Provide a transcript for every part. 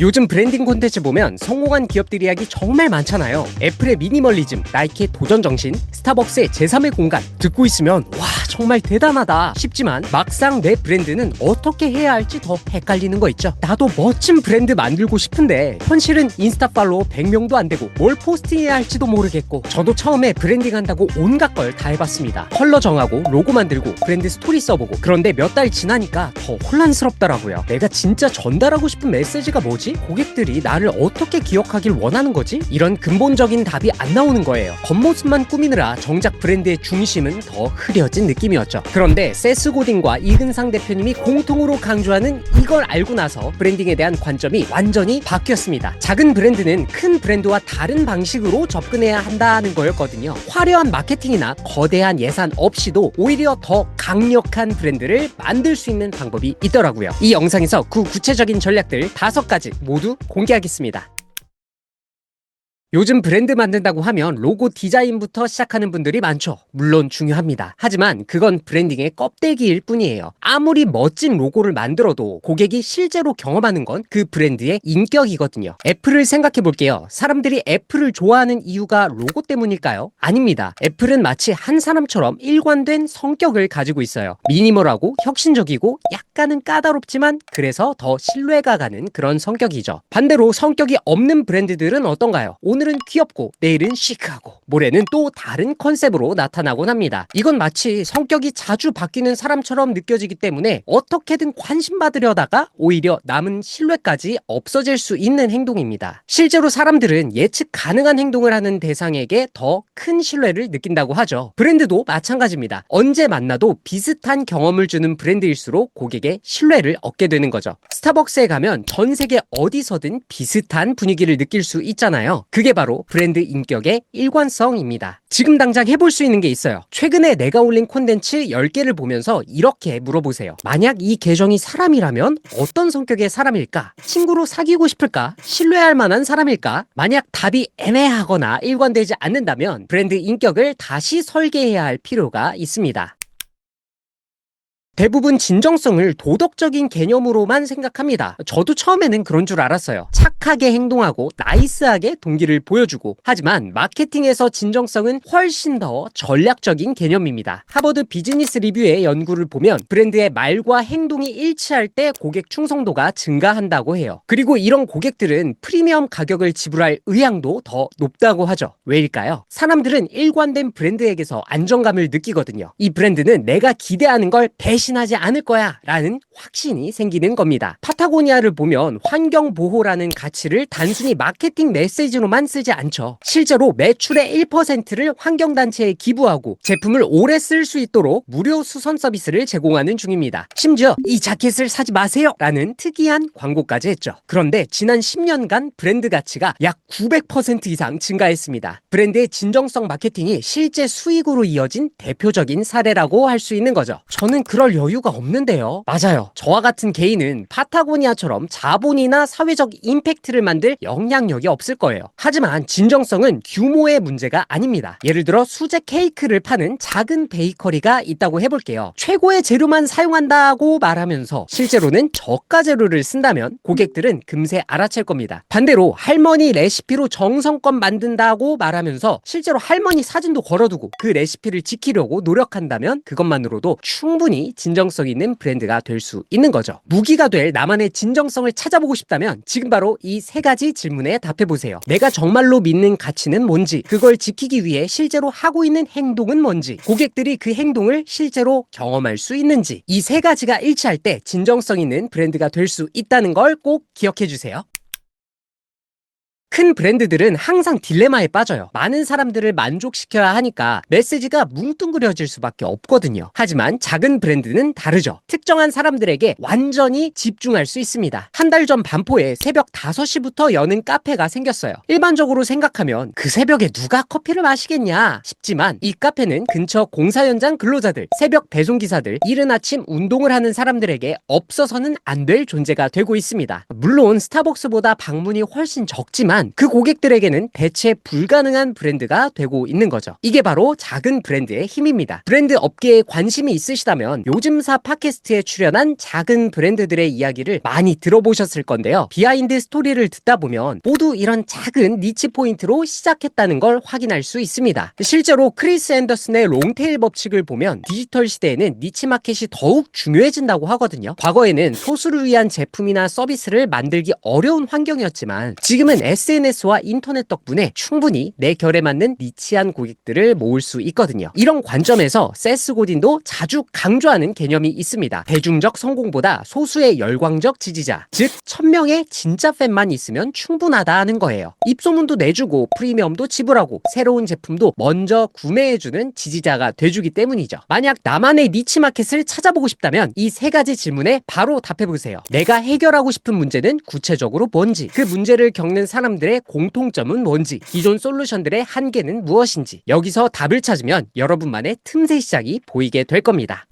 요즘 브랜딩 콘텐츠 보면 성공한 기업들 이야기 정말 많잖아요. 애플의 미니멀리즘, 나이키의 도전 정신, 스타벅스의 제3의 공간. 듣고 있으면 와 정말 대단하다 싶지만 막상 내 브랜드는 어떻게 해야 할지 더 헷갈리는 거 있죠. 나도 멋진 브랜드 만들고 싶은데 현실은 인스타 팔로워 100명도 안 되고 뭘 포스팅해야 할지도 모르겠고, 저도 처음에 브랜딩 한다고 온갖 걸 다 해봤습니다. 컬러 정하고 로고 만들고 브랜드 스토리 써보고. 그런데 몇 달 지나니까 더 혼란스럽더라고요. 내가 진짜 전달하고 싶은 메시지가 뭐지? 고객들이 나를 어떻게 기억하길 원하는 거지? 이런 근본적인 답이 안 나오는 거예요. 겉모습만 꾸미느라 정작 브랜드의 중심은 더 흐려진 느낌이었죠. 그런데 세스 고딘과 이근상 대표님이 공통으로 강조하는 이걸 알고 나서 브랜딩에 대한 관점이 완전히 바뀌었습니다. 작은 브랜드는 큰 브랜드와 다른 방식으로 접근해야 한다는 거였거든요. 화려한 마케팅이나 거대한 예산 없이도 오히려 더 강력한 브랜드를 만들 수 있는 방법이 있더라고요. 이 영상에서 그 구체적인 전략들 5가지 모두 공개하겠습니다. 요즘 브랜드 만든다고 하면 로고 디자인부터 시작하는 분들이 많죠. 물론 중요합니다. 하지만 그건 브랜딩의 껍데기일 뿐이에요. 아무리 멋진 로고를 만들어도 고객이 실제로 경험하는 건 그 브랜드의 인격이거든요. 애플을 생각해 볼게요. 사람들이 애플을 좋아하는 이유가 로고 때문일까요? 아닙니다. 애플은 마치 한 사람처럼 일관된 성격을 가지고 있어요. 미니멀하고 혁신적이고 약간은 까다롭지만 그래서 더 신뢰가 가는 그런 성격이죠. 반대로 성격이 없는 브랜드들은 어떤가요? 오늘은 귀엽고 내일은 시크하고 모레는 또 다른 컨셉으로 나타나곤 합니다. 이건 마치 성격이 자주 바뀌는 사람처럼 느껴지기 때문에 어떻게든 관심받으려다가 오히려 남은 신뢰까지 없어질 수 있는 행동입니다. 실제로 사람들은 예측 가능한 행동을 하는 대상에게 더 큰 신뢰를 느낀다고 하죠. 브랜드도 마찬가지입니다. 언제 만나도 비슷한 경험을 주는 브랜드일수록 고객의 신뢰를 얻게 되는 거죠. 스타벅스에 가면 전 세계 어디서든 비슷한 분위기를 느낄 수 있잖아요. 그게 바로 브랜드 인격의 일관성입니다. 지금 당장 해볼 수 있는 게 있어요. 최근에 내가 올린 콘텐츠 10개를 보면서 이렇게 물어보세요. 만약 이 계정이 사람이라면 어떤 성격의 사람일까? 친구로 사귀고 싶을까? 신뢰할 만한 사람일까? 만약 답이 애매하거나 일관되지 않는다면 브랜드 인격을 다시 설계해야 할 필요가 있습니다. 대부분 진정성을 도덕적인 개념으로만 생각합니다. 저도 처음에는 그런 줄 알았어요. 착하게 행동하고 나이스하게 동기를 보여주고. 하지만 마케팅에서 진정성은 훨씬 더 전략적인 개념입니다. 하버드 비즈니스 리뷰의 연구를 보면 브랜드의 말과 행동이 일치할 때 고객 충성도가 증가한다고 해요. 그리고 이런 고객들은 프리미엄 가격을 지불할 의향도 더 높다고 하죠. 왜일까요? 사람들은 일관된 브랜드에게서 안정감을 느끼거든요. 이 브랜드는 내가 기대하는 걸 배신하지 않을 거야 라는 확신이 생기는 겁니다. 파타고니아를 보면 환경보호라는 가치를 단순히 마케팅 메시지로만 쓰지 않죠. 실제로 매출의 1%를 환경단체에 기부하고 제품을 오래 쓸 수 있도록 무료 수선 서비스를 제공하는 중입니다. 심지어 이 자켓을 사지 마세요 라는 특이한 광고까지 했죠. 그런데 지난 10년간 브랜드 가치가 약 900% 이상 증가했습니다. 브랜드의 진정성 마케팅이 실제 수익으로 이어진 대표적인 사례라고 할 수 있는 거죠. 저는 그럴 여유가 없는데요. 맞아요. 저와 같은 개인은 파타고니아처럼 자본이나 사회적 임팩트를 만들 영향력이 없을 거예요. 하지만 진정성은 규모의 문제가 아닙니다. 예를 들어 수제 케이크를 파는 작은 베이커리가 있다고 해볼게요. 최고의 재료만 사용한다고 말하면서 실제로는 저가 재료를 쓴다면 고객들은 금세 알아챌 겁니다. 반대로 할머니 레시피로 정성껏 만든다고 말하면서 실제로 할머니 사진도 걸어두고 그 레시피를 지키려고 노력한다면 그것만으로도 충분히 진정성 있는 브랜드가 될 수 있는 거죠. 무기가 될 나만의 진정성을 찾아보고 싶다면 지금 바로 이 3가지 질문에 답해보세요. 내가 정말로 믿는 가치는 뭔지, 그걸 지키기 위해 실제로 하고 있는 행동은 뭔지, 고객들이 그 행동을 실제로 경험할 수 있는지. 이 3가지가 일치할 때 진정성 있는 브랜드가 될 수 있다는 걸 꼭 기억해주세요. 큰 브랜드들은 항상 딜레마에 빠져요. 많은 사람들을 만족시켜야 하니까 메시지가 뭉뚱그려질 수밖에 없거든요. 하지만 작은 브랜드는 다르죠. 특정한 사람들에게 완전히 집중할 수 있습니다. 한 달 전 반포에 새벽 5시부터 여는 카페가 생겼어요. 일반적으로 생각하면 그 새벽에 누가 커피를 마시겠냐 싶지만 이 카페는 근처 공사 현장 근로자들, 새벽 배송기사들, 이른 아침 운동을 하는 사람들에게 없어서는 안 될 존재가 되고 있습니다. 물론 스타벅스보다 방문이 훨씬 적지만 하지만 그 고객들에게는 대체 불가능한 브랜드가 되고 있는 거죠. 이게 바로 작은 브랜드의 힘입니다. 브랜드 업계에 관심이 있으시다면 요즘사 팟캐스트에 출연한 작은 브랜드들의 이야기를 많이 들어보셨을 건데요. 비하인드 스토리를 듣다 보면 모두 이런 작은 니치 포인트로 시작했다는 걸 확인할 수 있습니다. 실제로 크리스 앤더슨의 롱테일 법칙을 보면 디지털 시대에는 니치 마켓이 더욱 중요해진다고 하거든요. 과거에는 소수를 위한 제품이나 서비스를 만들기 어려운 환경이었지만 지금은 SNS와 인터넷 덕분에 충분히 내 결에 맞는 니치한 고객들을 모을 수 있거든요. 이런 관점에서 세스 고딘도 자주 강조하는 개념이 있습니다. 대중적 성공보다 소수의 열광적 지지자, 즉 1000명의 진짜 팬만 있으면 충분하다 하는 거예요. 입소문도 내주고 프리미엄도 지불하고 새로운 제품도 먼저 구매해주는 지지자가 돼주기 때문이죠. 만약 나만의 니치 마켓을 찾아보고 싶다면 이 세 가지 질문에 바로 답해보세요. 내가 해결하고 싶은 문제는 구체적으로 뭔지, 그 문제를 겪는 사람들의 공통점은 뭔지, 기존 솔루션들의 한계는 무엇인지, 여기서 답을 찾으면 여러분만의 틈새 시작이 보이게 될 겁니다.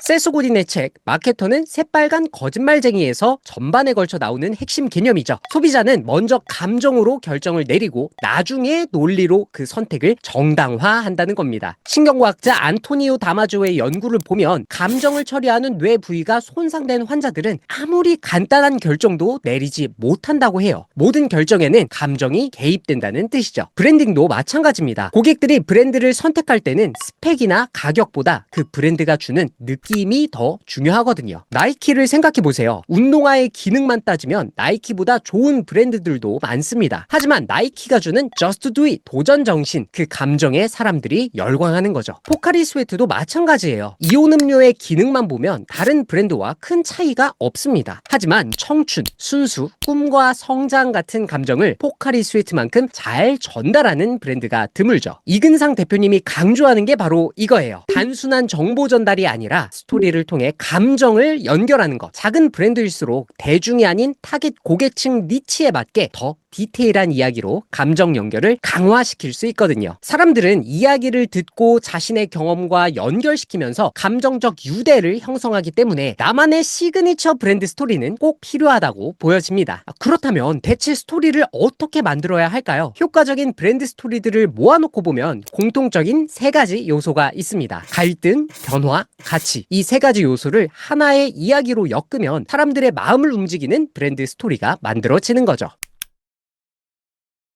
세스 고딘의 책 마케터는 새빨간 거짓말쟁이에서 전반에 걸쳐 나오는 핵심 개념이죠. 소비자는 먼저 감정으로 결정을 내리고 나중에 논리로 그 선택을 정당화한다는 겁니다. 신경과학자 안토니오 다마조의 연구를 보면 감정을 처리하는 뇌 부위가 손상된 환자들은 아무리 간단한 결정도 내리지 못한다고 해요. 모든 결정에는 감정이 개입된다는 뜻이죠. 브랜딩도 마찬가지입니다. 고객들이 브랜드를 선택할 때는 스펙이나 가격보다 그 브랜드가 주는 느낌이 더 중요하거든요. 나이키를 생각해보세요. 운동화의 기능만 따지면 나이키보다 좋은 브랜드들도 많습니다. 하지만 나이키가 주는 Just Do It, 도전 정신, 그 감정에 사람들이 열광하는 거죠. 포카리 스웨트도 마찬가지예요. 이온 음료의 기능만 보면 다른 브랜드와 큰 차이가 없습니다. 하지만 청춘, 순수, 꿈과 성장 같은 감정을 포카리 스웨트만큼 잘 전달하는 브랜드가 드물죠. 이근상 대표님이 강조하는 게 바로 이거예요. 단순한 정보 전달이 아니라 스토리를 통해 감정을 연결하는 것. 작은 브랜드일수록 대중이 아닌 타겟 고객층 니치에 맞게 더 디테일한 이야기로 감정 연결을 강화시킬 수 있거든요. 사람들은 이야기를 듣고 자신의 경험과 연결시키면서 감정적 유대를 형성하기 때문에 나만의 시그니처 브랜드 스토리는 꼭 필요하다고 보여집니다. 그렇다면 대체 스토리를 어떻게 만들어야 할까요? 효과적인 브랜드 스토리들을 모아놓고 보면 공통적인 세 가지 요소가 있습니다. 갈등, 변화, 가치. 이 세 가지 요소를 하나의 이야기로 엮으면 사람들의 마음을 움직이는 브랜드 스토리가 만들어지는 거죠.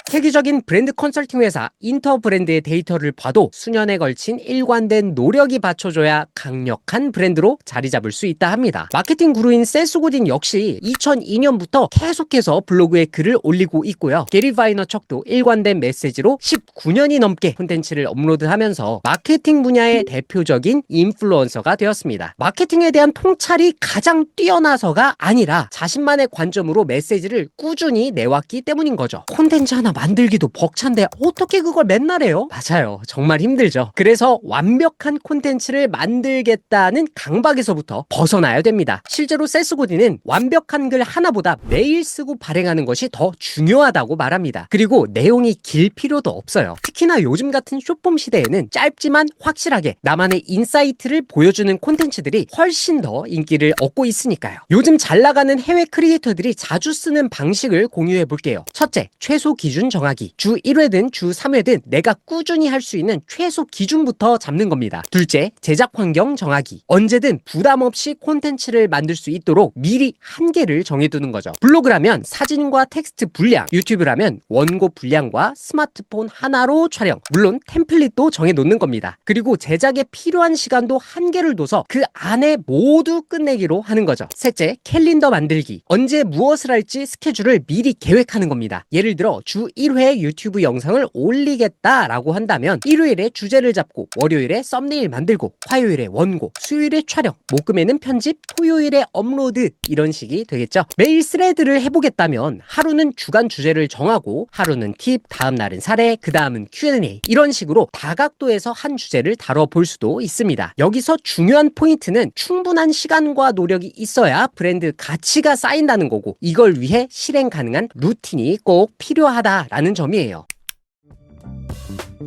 세계적인 브랜드 컨설팅 회사 인터브랜드의 데이터를 봐도 수년에 걸친 일관된 노력이 받쳐줘야 강력한 브랜드로 자리 잡을 수 있다 합니다. 마케팅 구루인 세스 고딘 역시 2002년부터 계속해서 블로그에 글을 올리고 있고요. 게리 바이너척도 일관된 메시지로 19년이 넘게 콘텐츠를 업로드하면서 마케팅 분야의 대표적인 인플루언서가 되었습니다. 마케팅에 대한 통찰이 가장 뛰어나서가 아니라 자신만의 관점으로 메시지를 꾸준히 내왔기 때문인 거죠. 콘텐츠 하나 만들기도 벅찬데 어떻게 그걸 맨날 해요? 맞아요. 정말 힘들죠. 그래서 완벽한 콘텐츠를 만들겠다는 강박에서부터 벗어나야 됩니다. 실제로 세스 고딘은 완벽한 글 하나보다 매일 쓰고 발행하는 것이 더 중요하다고 말합니다. 그리고 내용이 길 필요도 없어요. 특히나 요즘 같은 숏폼 시대에는 짧지만 확실하게 나만의 인사이트를 보여주는 콘텐츠들이 훨씬 더 인기를 얻고 있으니까요. 요즘 잘 나가는 해외 크리에이터들이 자주 쓰는 방식을 공유해 볼게요. 첫째, 최소 기준 정하기. 주 1회든 주 3회든 내가 꾸준히 할 수 있는 최소 기준부터 잡는 겁니다. 둘째, 제작 환경 정하기. 언제든 부담 없이 콘텐츠를 만들 수 있도록 미리 한계를 정해두는 거죠. 블로그라면 사진과 텍스트 분량, 유튜브라면 원고 분량과 스마트폰 하나로 촬영, 물론 템플릿도 정해놓는 겁니다. 그리고 제작에 필요한 시간도 한계를 둬서 그 안에 모두 끝내기로 하는 거죠. 셋째, 캘린더 만들기. 언제 무엇을 할지 스케줄을 미리 계획하는 겁니다. 예를 들어 주 1회 유튜브 영상을 올리겠다라고 한다면 일요일에 주제를 잡고 월요일에 썸네일 만들고 화요일에 원고, 수요일에 촬영, 목금에는 편집, 토요일에 업로드, 이런 식이 되겠죠. 매일 스레드를 해보겠다면 하루는 주간 주제를 정하고 하루는 팁, 다음 날은 사례, 그 다음은 Q&A, 이런 식으로 다각도에서 한 주제를 다뤄볼 수도 있습니다. 여기서 중요한 포인트는 충분한 시간과 노력이 있어야 브랜드 가치가 쌓인다는 거고, 이걸 위해 실행 가능한 루틴이 꼭 필요하다라는 점이에요.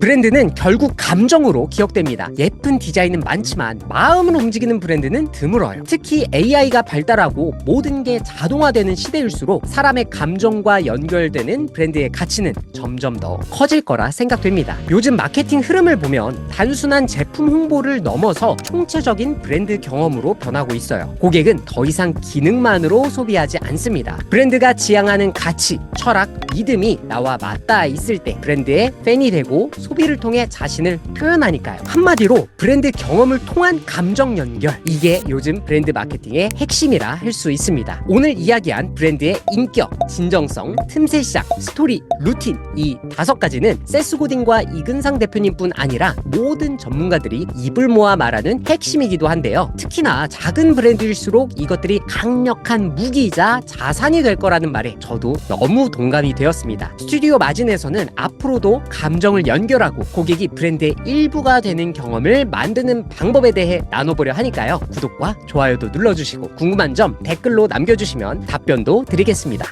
브랜드는 결국 감정으로 기억됩니다. 예쁜 디자인은 많지만 마음을 움직이는 브랜드는 드물어요. 특히 AI가 발달하고 모든 게 자동화되는 시대일수록 사람의 감정과 연결되는 브랜드의 가치는 점점 더 커질 거라 생각됩니다. 요즘 마케팅 흐름을 보면 단순한 제품 홍보를 넘어서 총체적인 브랜드 경험으로 변하고 있어요. 고객은 더 이상 기능만으로 소비하지 않습니다. 브랜드가 지향하는 가치, 철학, 믿음이 나와 맞닿아 있을 때 브랜드의 팬이 되고 소비를 통해 자신을 표현하니까요. 한마디로 브랜드 경험을 통한 감정 연결, 이게 요즘 브랜드 마케팅의 핵심이라 할 수 있습니다. 오늘 이야기한 브랜드의 인격, 진정성, 틈새 시작, 스토리, 루틴, 이 5가지는 세스 고딩과 이근상 대표님뿐 아니라 모든 전문가들이 입을 모아 말하는 핵심이기도 한데요. 특히나 작은 브랜드일수록 이것들이 강력한 무기이자 자산이 될 거라는 말에 저도 너무 동감이 되었습니다. 스튜디오 마진에서는 앞으로도 감정을 연결하고 고객이 브랜드의 일부가 되는 경험을 만드는 방법에 대해 나눠보려 하니까요. 구독과 좋아요도 눌러주시고 궁금한 점 댓글로 남겨주시면 답변도 드리겠습니다.